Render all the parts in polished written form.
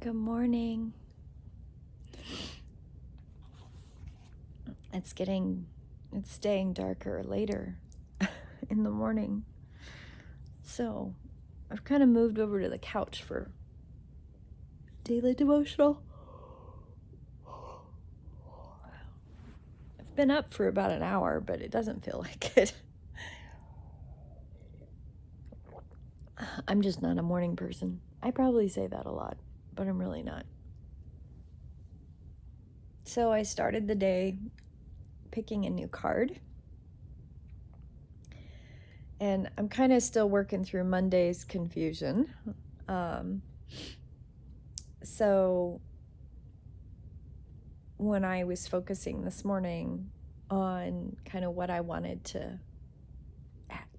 Good morning. It's staying darker later in the morning. So I've kind of moved over to the couch for daily devotional. I've been up for about an hour, but it doesn't feel like it. I'm just not a morning person. I probably say that a lot, but I'm really not. So I started the day picking a new card. And I'm kind of still working through Monday's confusion. So when I was focusing this morning on kind of what I wanted to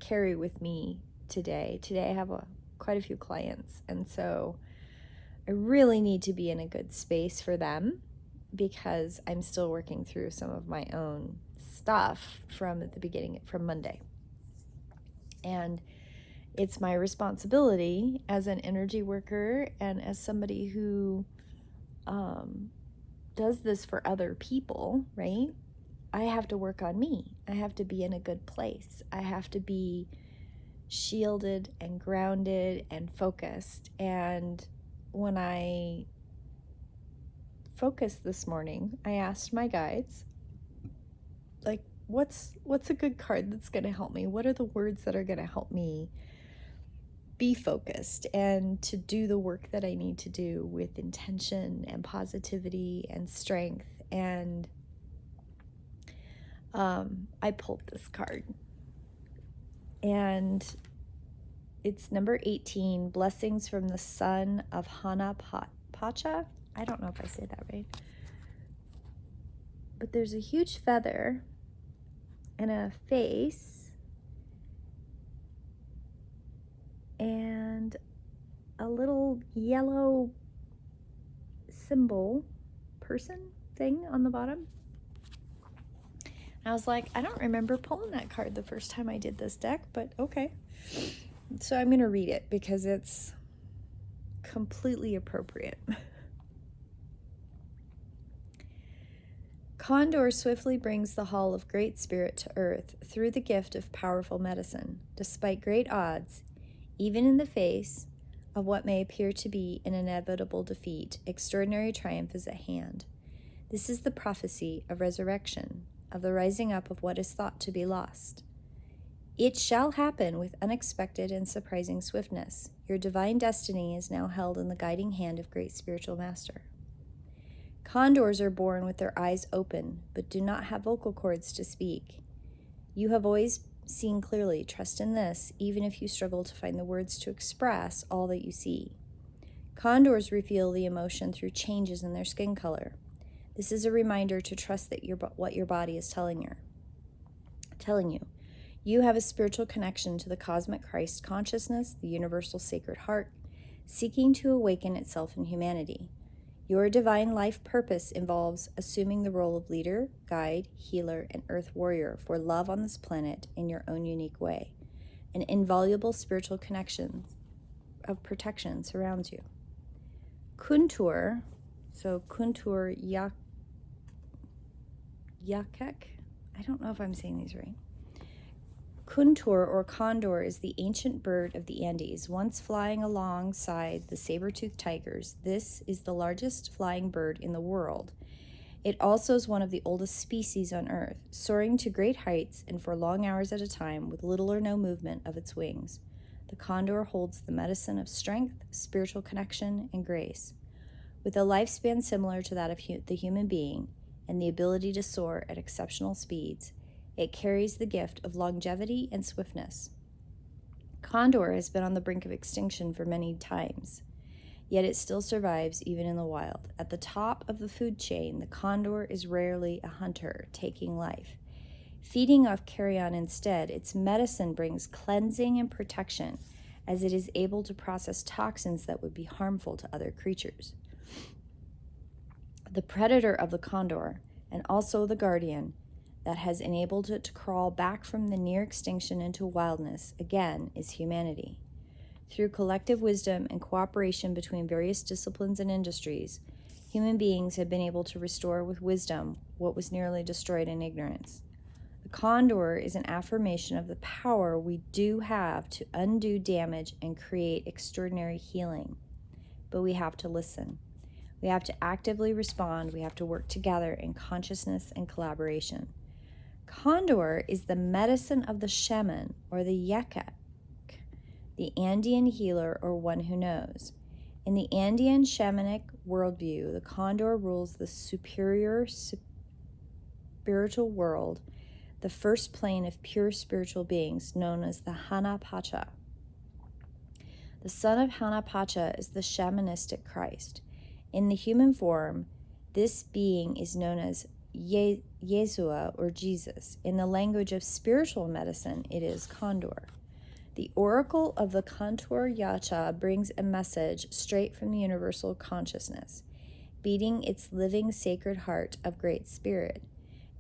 carry with me today I have quite a few clients, and so I really need to be in a good space for them because I'm still working through some of my own stuff from the beginning, from Monday. And it's my responsibility as an energy worker and as somebody who does this for other people, right? I have to work on me. I have to be in a good place. I have to be shielded and grounded and focused. And when I focused this morning, I asked my guides, like, what's a good card that's going to help me? What are the words that are going to help me be focused and to do the work that I need to do with intention and positivity and strength? And I pulled this card, and it's number 18, Blessings from the Son of Hana Pacha. I don't know if I say that right. But there's a huge feather and a face and a little yellow symbol person thing on the bottom. And I was like, I don't remember pulling that card the first time I did this deck, but okay. So I'm going to read it because it's completely appropriate. Condor swiftly brings the Hall of Great Spirit to earth through the gift of powerful medicine. Despite great odds, even in the face of what may appear to be an inevitable defeat, extraordinary triumph is at hand. This is the prophecy of resurrection, of the rising up of what is thought to be lost. It shall happen with unexpected and surprising swiftness. Your divine destiny is now held in the guiding hand of great spiritual master. Condors are born with their eyes open, but do not have vocal cords to speak. You have always seen clearly. Trust in this, even if you struggle to find the words to express all that you see. Condors reveal the emotion through changes in their skin color. This is a reminder to trust that what your body is telling you. You have a spiritual connection to the cosmic Christ consciousness, the universal sacred heart, seeking to awaken itself in humanity. Your divine life purpose involves assuming the role of leader, guide, healer, and earth warrior for love on this planet in your own unique way. An invaluable spiritual connection of protection surrounds you. Kuntur, so Kuntur Yakek, I don't know if I'm saying these right. Kuntur or condor is the ancient bird of the Andes, once flying alongside the saber-toothed tigers. This is the largest flying bird in the world. It also is one of the oldest species on Earth, soaring to great heights and for long hours at a time with little or no movement of its wings. The condor holds the medicine of strength, spiritual connection, and grace. With a lifespan similar to that of the human being and the ability to soar at exceptional speeds, it carries the gift of longevity and swiftness. Condor has been on the brink of extinction for many times, yet it still survives even in the wild. At the top of the food chain, the condor is rarely a hunter taking life. Feeding off carrion instead, its medicine brings cleansing and protection, as it is able to process toxins that would be harmful to other creatures. The predator of the condor, and also the guardian, that has enabled it to crawl back from the near extinction into wildness again is humanity. Through collective wisdom and cooperation between various disciplines and industries, human beings have been able to restore with wisdom what was nearly destroyed in ignorance. The condor is an affirmation of the power we do have to undo damage and create extraordinary healing. But we have to listen. We have to actively respond. We have to work together in consciousness and collaboration. Condor is the medicine of the shaman or the yakak, the Andean healer or one who knows. In the Andean shamanic worldview, the condor rules the superior spiritual world, the first plane of pure spiritual beings known as the Hanapacha. The son of Hanapacha is the shamanistic Christ. In the human form, this being is known as Yeshua or Jesus. In the language of spiritual medicine, it is Condor. The oracle of the Condor Yacha brings a message straight from the universal consciousness, beating its living sacred heart of Great Spirit.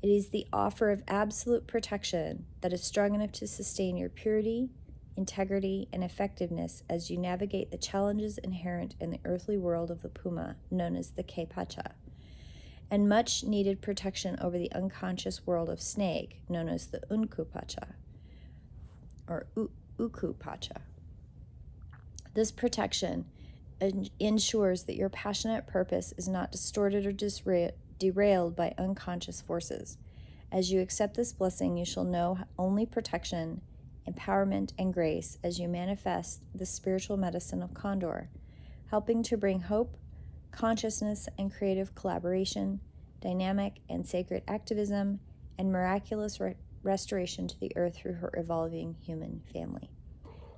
It is the offer of absolute protection that is strong enough to sustain your purity, integrity, and effectiveness as you navigate the challenges inherent in the earthly world of the Puma, known as the Kepacha, and much needed protection over the unconscious world of Snake, known as the Unkupacha, or Ukupacha. This protection ensures that your passionate purpose is not distorted or derailed by unconscious forces. As you accept this blessing, you shall know only protection, empowerment, and grace as you manifest the spiritual medicine of Condor, helping to bring hope, consciousness, and creative collaboration, dynamic and sacred activism, and miraculous restoration to the earth through her evolving human family.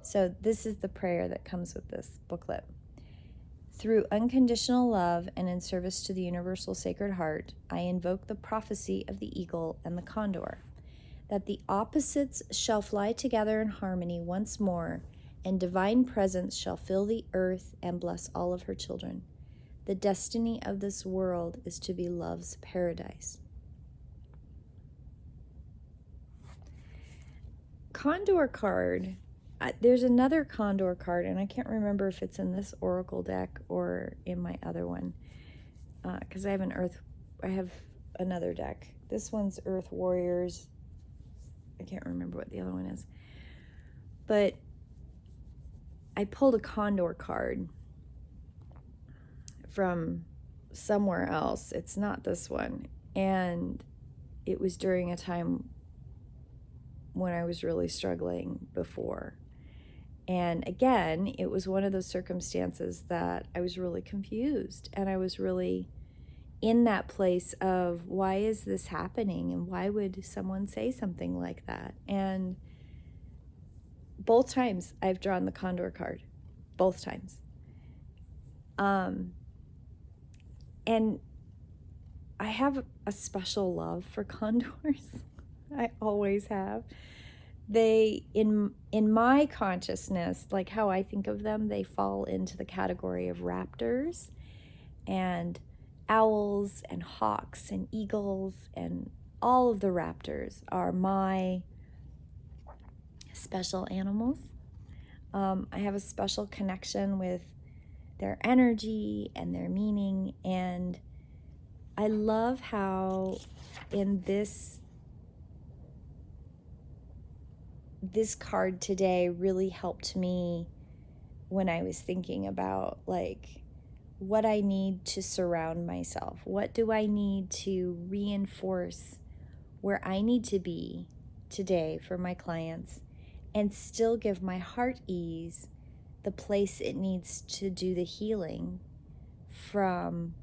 So this is the prayer that comes with this booklet. Through unconditional love and in service to the universal sacred heart, I invoke the prophecy of the eagle and the condor, that the opposites shall fly together in harmony once more, and divine presence shall fill the earth and bless all of her children. The destiny of this world is to be love's paradise. Condor card. There's another Condor card, and I can't remember if it's in this Oracle deck or in my other one, because I have another deck. This one's Earth Warriors. I can't remember what the other one is. But I pulled a Condor card from somewhere else. It's not this one. And it was during a time when I was really struggling before. And again, it was one of those circumstances that I was really confused, and I was really in that place of, why is this happening, and why would someone say something like that? And both times I've drawn the Condor card, both times. And I have a special love for condors. I always have. They, in my consciousness, like how I think of them, they fall into the category of raptors and owls and hawks and eagles, and all of the raptors are my special animals. I have a special connection with their energy and their meaning, and I love how in this card today really helped me when I was thinking about like what I need to surround myself. What do I need to reinforce where I need to be today for my clients, and still give my heart ease the place it needs to do the healing from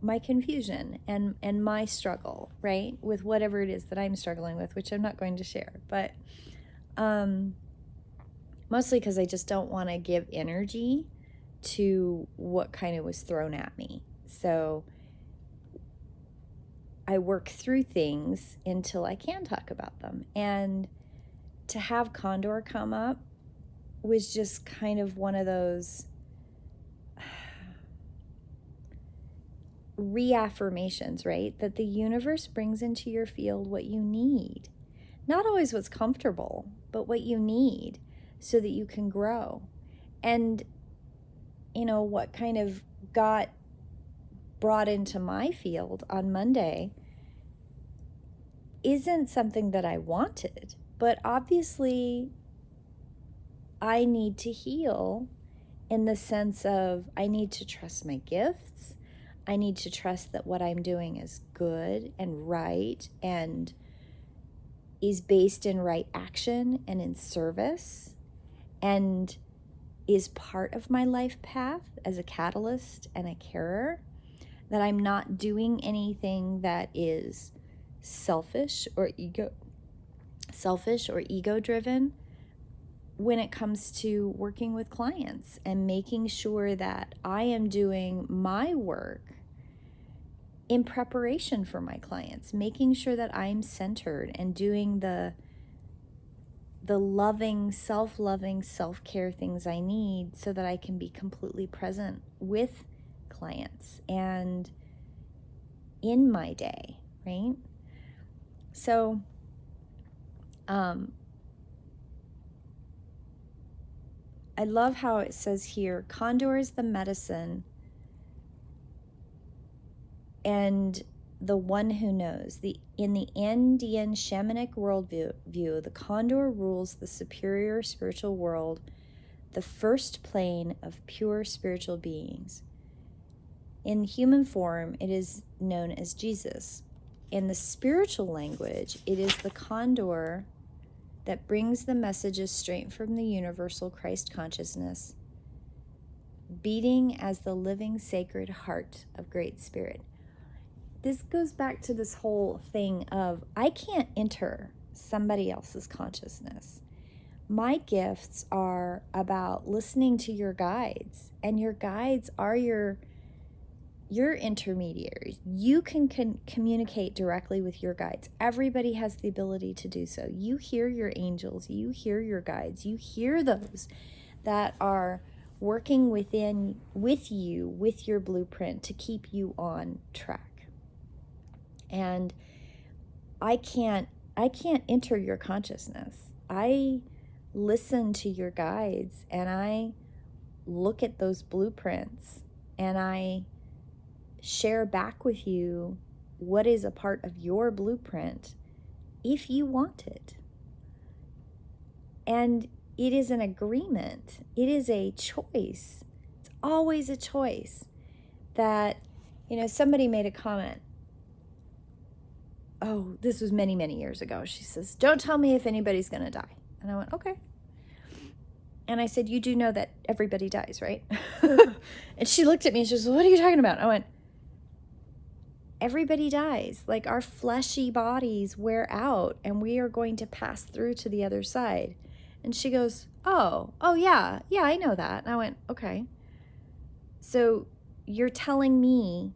my confusion and my struggle, right? With whatever it is that I'm struggling with, which I'm not going to share, but mostly because I just don't want to give energy to what kind of was thrown at me. So I work through things until I can talk about them. And to have Condor come up was just kind of one of those reaffirmations, right? That the universe brings into your field what you need. Not always what's comfortable, but what you need. so that you can grow. And, what kind of got brought into my field on Monday isn't something that I wanted, but obviously I need to heal in the sense of I need to trust my gifts. I need to trust that what I'm doing is good and right and is based in right action and in service and is part of my life path as a catalyst and a carer, that I'm not doing anything that is selfish or ego driven when it comes to working with clients, and making sure that I am doing my work in preparation for my clients, making sure that I'm centered and doing the loving, self-care things I need so that I can be completely present with clients and in my day, right? So, I love how it says here, Condor is the medicine and the one who knows. In the Andean shamanic worldview, the Condor rules the superior spiritual world, the first plane of pure spiritual beings. In human form, it is known as Jesus. In the spiritual language, it is the Condor that brings the messages straight from the universal Christ consciousness, beating as the living sacred heart of Great Spirit. This goes back to this whole thing of I can't enter somebody else's consciousness. My gifts are about listening to your guides, and your guides are your intermediaries. You can communicate directly with your guides. Everybody has the ability to do so. You hear your angels, you hear your guides, you hear those that are working with you, with your blueprint to keep you on track. And I can't enter your consciousness. I listen to your guides, and I look at those blueprints, and I share back with you what is a part of your blueprint if you want it. And it is an agreement. It is a choice. It's always a choice. That, somebody made a comment. Oh, this was many, many years ago. She says, "Don't tell me if anybody's going to die." And I went, "Okay." And I said, "You do know that everybody dies, right?" And she looked at me and she says, "What are you talking about?" I went, everybody dies. Like, our fleshy bodies wear out and we are going to pass through to the other side. And she goes, oh yeah, I know that. And I went, okay. So you're telling me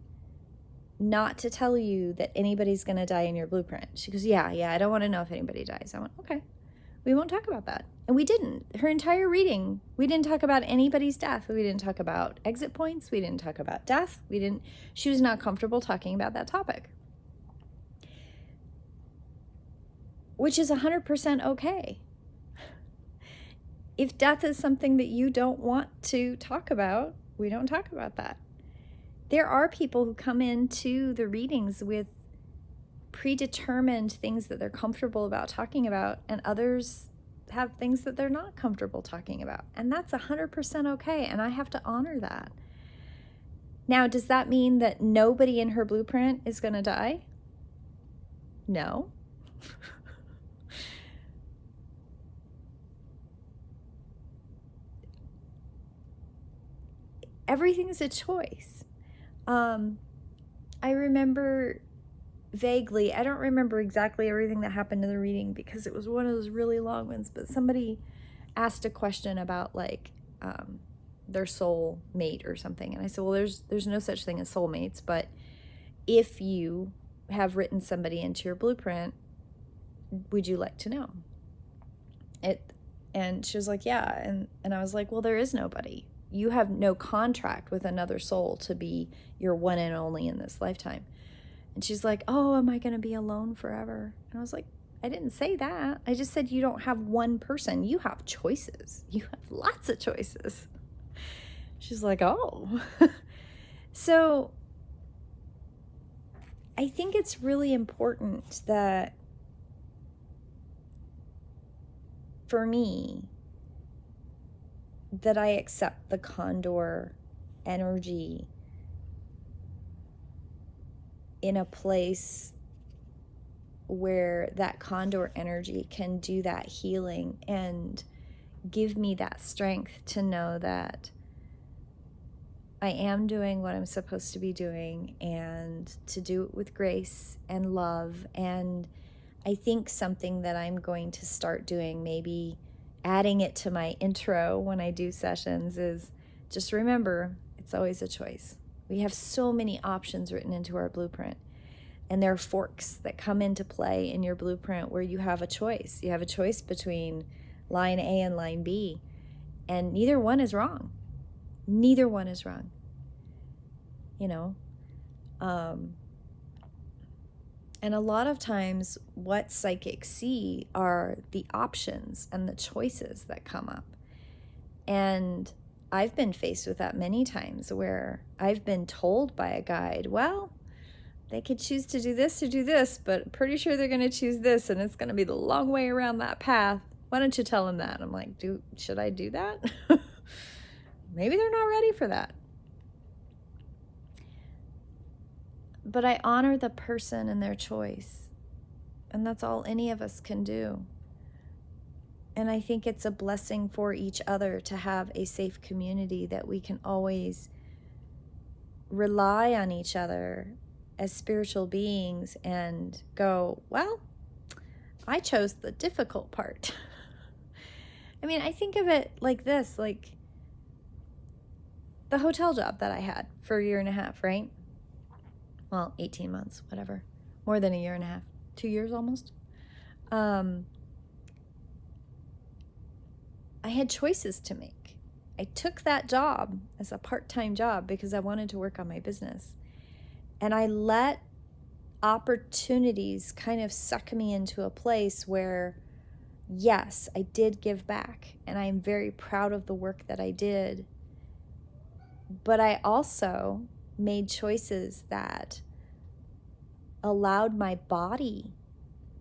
not to tell you that anybody's going to die in your blueprint? She goes, yeah, I don't want to know if anybody dies. I went, okay, we won't talk about that. And we didn't. Her entire reading, we didn't talk about anybody's death. We didn't talk about exit points. We didn't talk about death. She was not comfortable talking about that topic. Which is 100% okay. If death is something that you don't want to talk about, we don't talk about that. There are people who come into the readings with predetermined things that they're comfortable about talking about, and others have things that they're not comfortable talking about. And that's 100% okay, and I have to honor that. Now, does that mean that nobody in her blueprint is going to die? No. Everything is a choice. I remember vaguely, I don't remember exactly everything that happened in the reading because it was one of those really long ones, but somebody asked a question about their soul mate or something. And I said, well, there's no such thing as soulmates, but if you have written somebody into your blueprint, would you like to know it? And she was like, yeah. And I was like, well, there is nobody. You have no contract with another soul to be your one and only in this lifetime. And she's like, oh, am I going to be alone forever? And I was like, I didn't say that. I just said you don't have one person. You have choices. You have lots of choices. She's like, oh. So I think it's really important that for me, that I accept the Condor energy in a place where that Condor energy can do that healing and give me that strength to know that I am doing what I'm supposed to be doing, and to do it with grace and love. And I think something that I'm going to start doing, maybe adding it to my intro when I do sessions, is just remember, it's always a choice. We have so many options written into our blueprint. And there are forks that come into play in your blueprint where you have a choice. You have a choice between line A and line B. And neither one is wrong. Neither one is wrong. You know? And a lot of times what psychics see are the options and the choices that come up. And I've been faced with that many times where I've been told by a guide, well, they could choose to do this or do this, but pretty sure they're going to choose this, and it's going to be the long way around that path. Why don't you tell them that? I'm like, should I do that? Maybe they're not ready for that. But I honor the person and their choice. And that's all any of us can do. And I think it's a blessing for each other to have a safe community that we can always rely on each other as spiritual beings and go, well, I chose the difficult part. I mean, I think of it like this, like the hotel job that I had for a year and a half, right? Well, 18 months, whatever. More than a year and a half. 2 years almost. I had choices to make. I took that job as a part-time job because I wanted to work on my business. And I let opportunities kind of suck me into a place where, yes, I did give back. And I am very proud of the work that I did. But I also made choices that allowed my body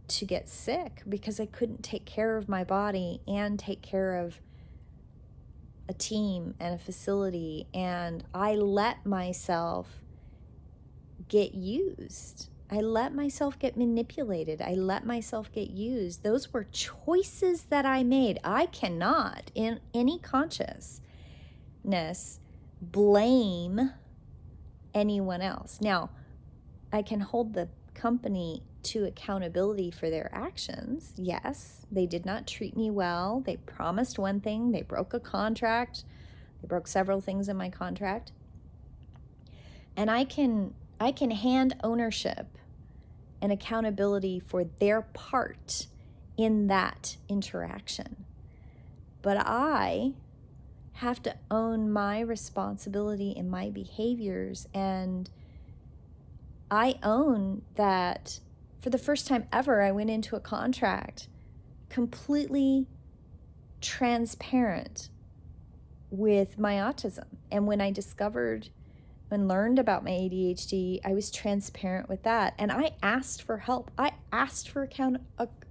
to get sick because I couldn't take care of my body and take care of a team and a facility. And I let myself get used. I let myself get manipulated. I let myself get used. Those were choices that I made. I cannot, in any consciousness, blame anyone else. Now, I can hold the company to accountability for their actions. Yes, they did not treat me well. They promised one thing. They broke a contract. They broke several things in my contract. And I can hand ownership and accountability for their part in that interaction. But I have to own my responsibility in my behaviors, and I own that for the first time ever, I went into a contract completely transparent with my autism. And when I discovered and learned about my ADHD, I was transparent with that. And I asked for help. I asked for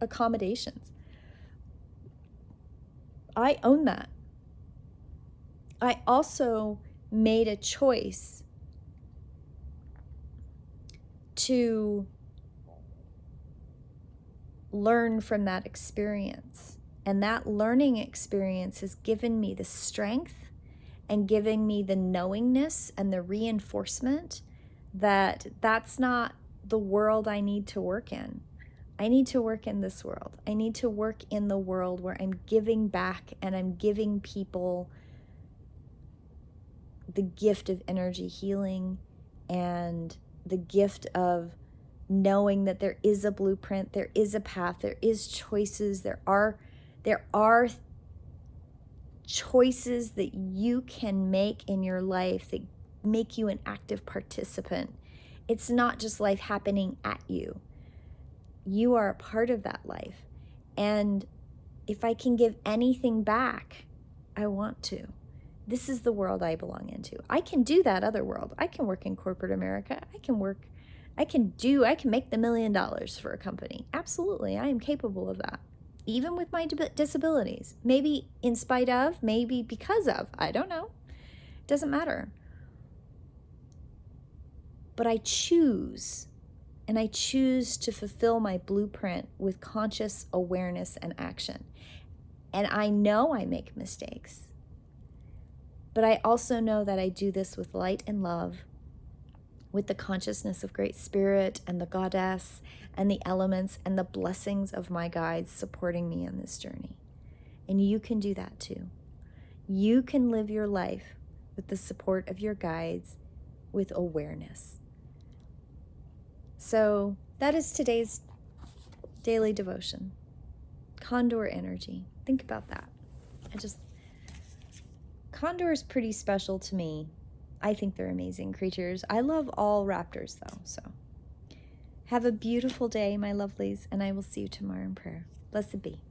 accommodations. I own that. I also made a choice to learn from that experience. And that learning experience has given me the strength and giving me the knowingness and the reinforcement that that's not the world I need to work in. I need to work in this world. I need to work in the world where I'm giving back and I'm giving people the gift of energy healing and the gift of knowing that there is a blueprint, there is a path, there is choices, there are choices that you can make in your life that make you an active participant. It's not just life happening at you. You are a part of that life. And if I can give anything back, I want to. This is the world I belong into. I can do that other world. I can work in corporate America. I can make the $1 million for a company. Absolutely, I am capable of that. Even with my disabilities. Maybe in spite of, maybe because of, I don't know. Doesn't matter. But I choose, and I choose to fulfill my blueprint with conscious awareness and action. And I know I make mistakes. But I also know that I do this with light and love, with the consciousness of Great Spirit and the Goddess and the elements and the blessings of my guides supporting me on this journey. And you can do that too. You can live your life with the support of your guides with awareness. So that is today's daily devotion. Condor energy. Think about that. Condor is pretty special to me. I think they're amazing creatures. I love all raptors though, so. Have a beautiful day, my lovelies, and I will see you tomorrow in prayer. Blessed be.